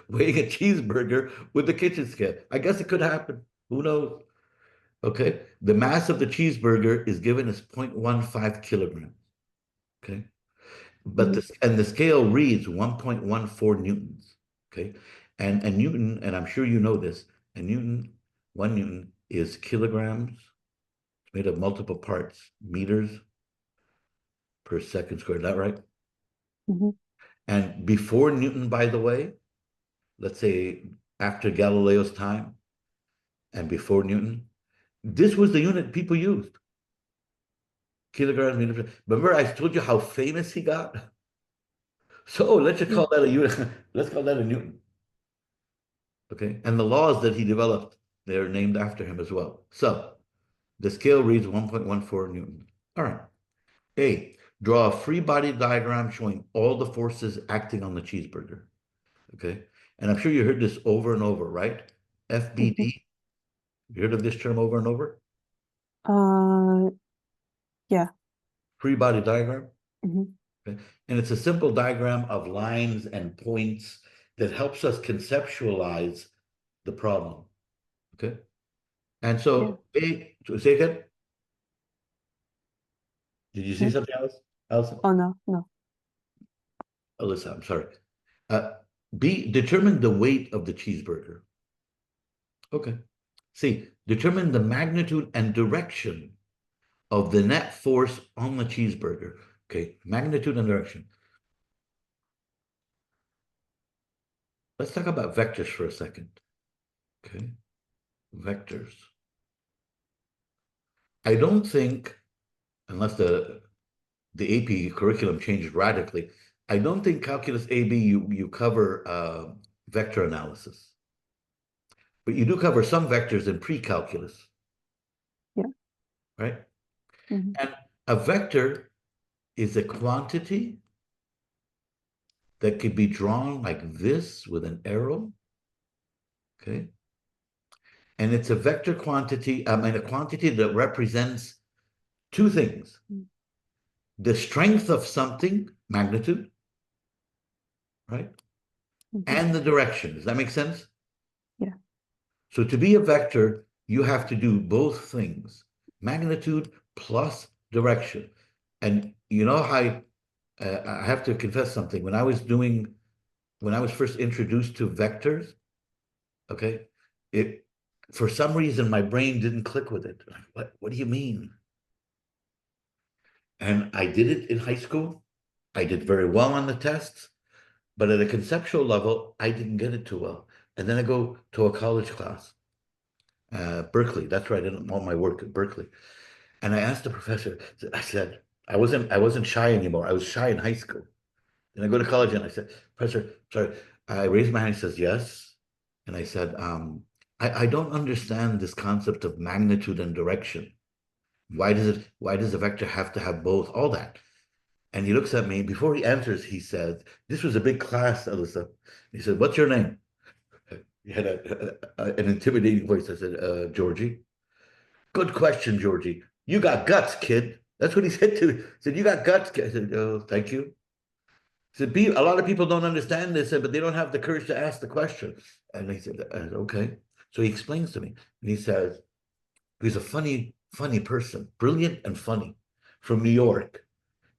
weighing a cheeseburger with the kitchen scale. I guess it could happen. Who knows? Okay. The mass of the cheeseburger is given as 0.15 kilograms. Okay. But Mhm. the scale reads 1.14 newtons. Okay. And Newton, and I'm sure you know this, and Newton, 1 Newton is kilograms. It's made of multiple parts, meters per second squared. Is that right? Mhm. And before Newton, by the way, let's say after Galileo's time and before Newton, this was the unit people used. Kilograms, meters. Remember, I told you how famous he got? So let's just Yeah. call that a unit. Let's call that a Newton. Okay. And the laws that he developed, they're named after him as well. So the scale reads 1.14 Newton. All right. A, draw a free body diagram showing all the forces acting on the cheeseburger. Okay. And I'm sure you heard this over and over, right? Mhm. FBD. You heard of this term over and over? Uh, yeah. Free body diagram. Mhm. Okay. And it's a simple diagram of lines and points that helps us conceptualize the problem. Okay. And Yeah. so, A, say again. Did you see Hmm? something else? Elsa? Oh, no, no. Alyssa, I'm sorry. Uh, B, determine the weight of the cheeseburger. Okay. C, determine the magnitude and direction of the net force on the cheeseburger. Okay, magnitude and direction. Let's talk about vectors for a second. Okay, vectors. I don't think, unless the AP curriculum changed radically, I don't think calculus AB you cover vector analysis, but you do cover some vectors in pre-calculus, Yeah. right? Mhm. And a vector is a quantity that could be drawn like this with an arrow, okay? And it's a vector quantity, a quantity that represents two things: Mm. the strength of something, magnitude, right? Mhm. And the direction. Does that make sense? Yeah. So to be a vector, you have to do both things, magnitude plus direction. And you know how I have to confess something. When I was first introduced to vectors, okay, it for some reason my brain didn't click with it. What do you mean? And I did it in high school. I did very well on the tests, but at a conceptual level, I didn't get it too well. And then I go to a college class, Berkeley. That's right. I didn't want my work at Berkeley. And I asked the professor, I said, I wasn't shy anymore. I was shy in high school. And I go to college and I said, Professor, sorry, I raised my hand. He says, yes. And I said, I don't understand this concept of magnitude and direction. Why does a vector have to have both? All that. And he looks at me. Before he answers, he said, this was a big class, Alyssa. He said, what's your name? He had an intimidating voice. I said, Georgie. Good question, Georgie. You got guts, kid. That's what he said to me. He said, you got guts, kid. I said, oh, thank you. He said, a lot of people don't understand this, but they don't have the courage to ask the question. And he said, okay. So he explains to me. And he says, he's a funny person, brilliant and funny, from New York.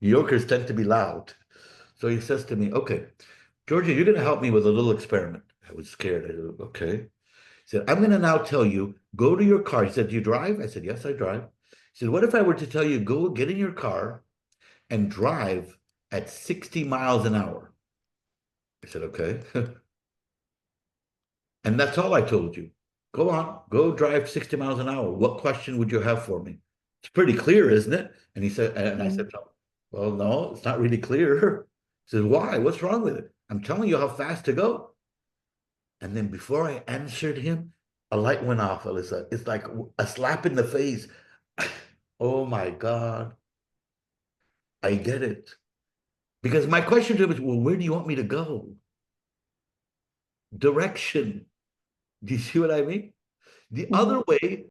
New Yorkers tend to be loud. So he says to me, okay, Georgia, you're going to help me with a little experiment. I was scared. I said, okay. He said, I'm going to now tell you, go to your car. He said, do you drive? I said, yes, I drive. He said, what if I were to tell you, go get in your car and drive at 60 miles an hour? I said, okay. And that's all I told you. Go on, go drive 60 miles an hour. What question would you have for me? It's pretty clear, isn't it? And he said, and I said, Mhm. well, no, it's not really clear. He said, why? What's wrong with it? I'm telling you how fast to go. And then before I answered him, a light went off, Alyssa. It's like a slap in the face. Oh my God, I get it. Because my question to him is, well, where do you want me to go? Direction. Do you see what I mean? The Mhm. other way